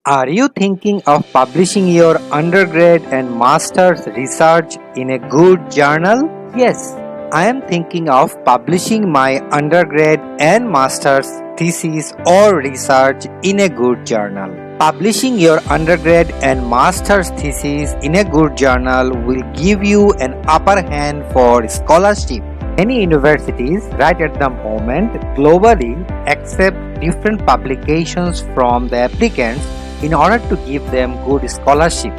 Are you thinking of publishing your undergrad and master's research in a good journal? Yes, I am thinking of publishing my undergrad and master's thesis or research in a good journal. Publishing your undergrad and master's thesis in a good journal will give you an upper hand for scholarship. Many universities, right at the moment, globally accept different publications from the applicants in order to give them good scholarship,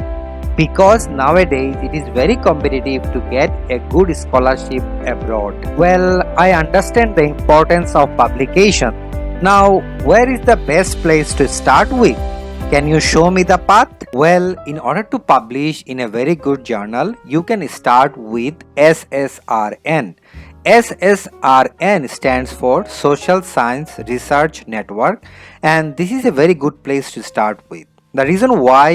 because nowadays it is very competitive to get a good scholarship abroad. Well, I understand the importance of publication. Now, where is the best place to start with? Can you show me the path? Well, in order to publish in a very good journal, you can start with SSRN. SSRN stands for Social Science Research Network, and this is a very good place to start with. The reason why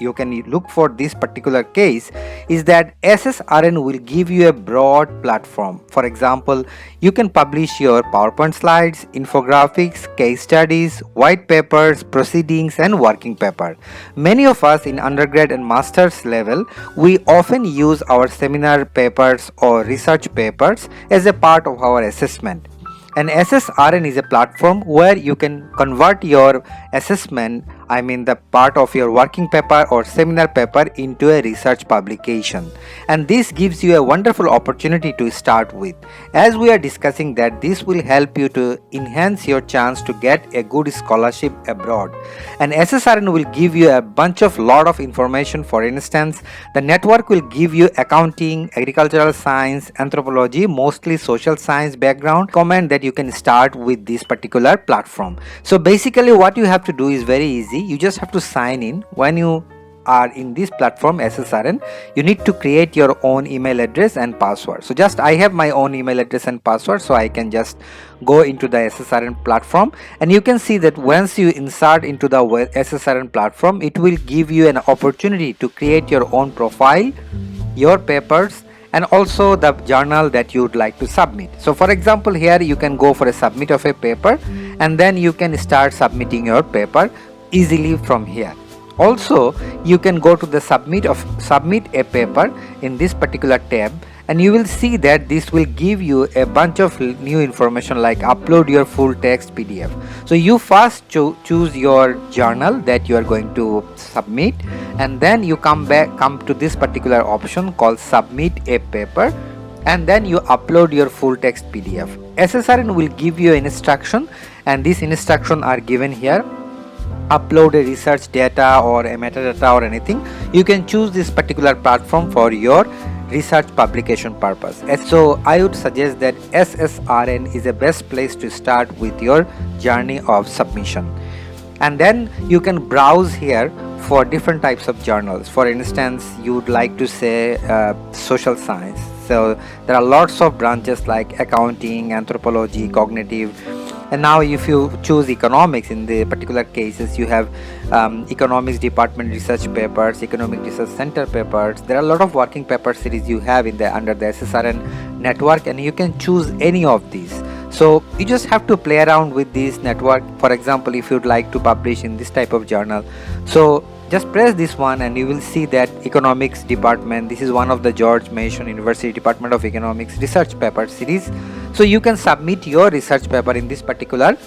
you can look for this particular case is that SSRN will give you a broad platform. For example, you can publish your PowerPoint slides, infographics, case studies, white papers, proceedings, and working paper. Many of us in undergrad and master's level, we often use our seminar papers or research papers as a part of our assessment. And SSRN is a platform where you can convert your assessment, the part of your working paper or seminar paper, into a research publication. And this gives you a wonderful opportunity to start with. As we are discussing that, this will help you to enhance your chance to get a good scholarship abroad. And SSRN will give you a lot of information. For instance, the network will give you accounting, agricultural science, anthropology, mostly social science background. Comment that you can start with this particular platform. So basically what you have to do is very easy. You just have to sign in. When you are in this platform SSRN, you need to create your own email address and password. So I have my own email address and password, so I can just go into the SSRN platform, and you can see that once you insert into the SSRN platform, it will give you an opportunity to create your own profile, your papers, and also the journal that you would like to submit. So for example, here you can go for a submit of a paper, and then you can start submitting your paper easily from here. Also, you can go to the submit a paper in this particular tab, and you will see that this will give you a bunch of new information like upload your full text PDF. So you first choose your journal that you are going to submit, and then you come to this particular option called submit a paper, and then you upload your full text PDF. SSRN will give you an instruction, and these instructions are given here. Upload a research data or a metadata or anything. You can choose this particular platform for your research publication purpose. So I would suggest that SSRN is the best place to start with your journey of submission. And then you can browse here for different types of journals. For instance, you would like to say social science. So there are lots of branches like accounting, anthropology, cognitive. And now if you choose economics, in the particular cases you have economics department research papers, economic research center papers. There are a lot of working paper series you have under the SSRN network, and you can choose any of these. So you just have to play around with this network. For example, if you'd like to publish in this type of journal, so just press this one and you will see that economics department, this is one of the George Mason University Department of Economics research paper series. So you can submit your research paper in this particular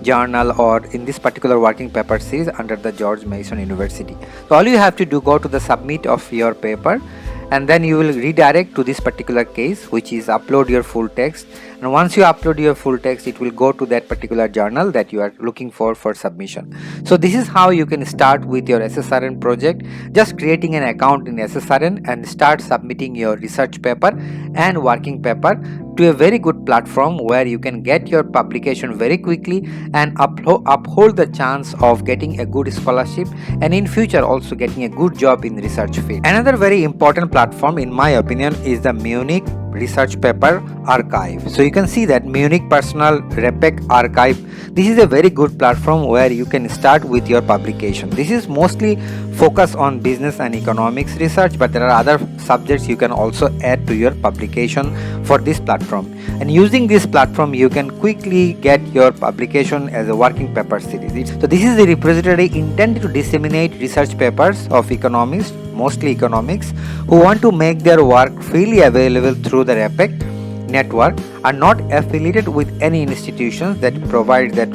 journal or in this particular working paper series under the George Mason University. So all you have to do, go to the submit of your paper, and then you will redirect to this particular case, which is upload your full text. And once you upload your full text, it will go to that particular journal that you are looking for submission. So this is how you can start with your SSRN project. Just creating an account in SSRN and start submitting your research paper and working paper to a very good platform where you can get your publication very quickly and uphold the chance of getting a good scholarship, and in future also getting a good job in research field. Another very important platform in my opinion is the Munich Research Paper Archive. So you can see that Munich Personal RePac Archive. This is a very good platform where you can start with your publication. This is mostly focus on business and economics research, but there are other subjects you can also add to your publication for this platform. And using this platform you can quickly get your publication as a working paper series. So this is a repository intended to disseminate research papers of economists, mostly economics, who want to make their work freely available through the RAPEC network, are not affiliated with any institutions that provide that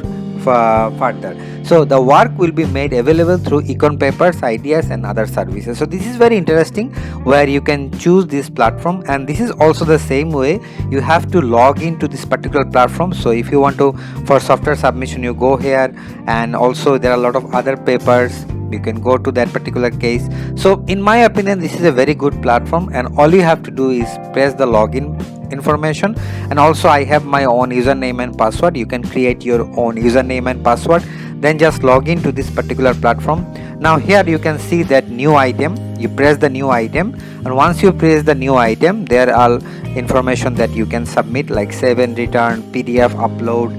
further. So the work will be made available through econ papers, ideas and other services. So this is very interesting, where you can choose this platform, and this is also the same way you have to log into this particular platform. So if you want to, for software submission, you go here, and also there are a lot of other papers, you can go to that particular case. So in my opinion, this is a very good platform, and all you have to do is press the login information. And also I have my own username and password. You can create your own username and password, then just log into this particular platform. Now here you can see that new item, you press the new item, and once you press the new item, there are information that you can submit, like save and return, PDF upload.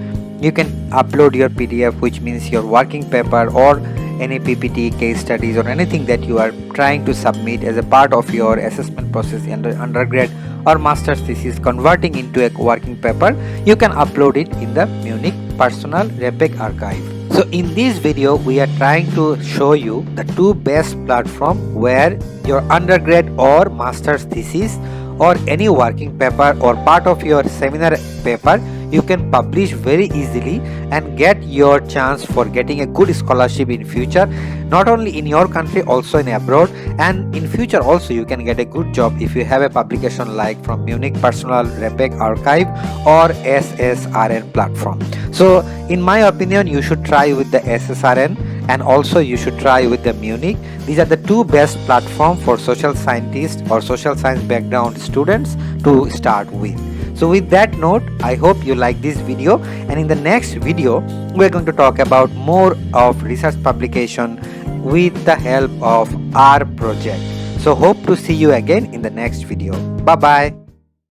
You can upload your PDF, which means your working paper or any PPT, case studies or anything that you are trying to submit as a part of your assessment process in the undergrad or master's thesis, converting into a working paper. You can upload it in the Munich Personal RAPEC archive. So in this video we are trying to show you the two best platforms where your undergrad or master's thesis or any working paper or part of your seminar paper you can publish very easily and get your chance for getting a good scholarship in future, not only in your country, also in abroad, and in future also you can get a good job if you have a publication like from Munich Personal RAPEC archive or SSRN platform. So in my opinion, you should try with the SSRN, and also you should try with the Munich. These are the two best platforms for social scientists or social science background students to start with. So with that note, I hope you like this video, and in the next video we're going to talk about more of research publication with the help of our project. So hope to see you again in the next video. Bye bye.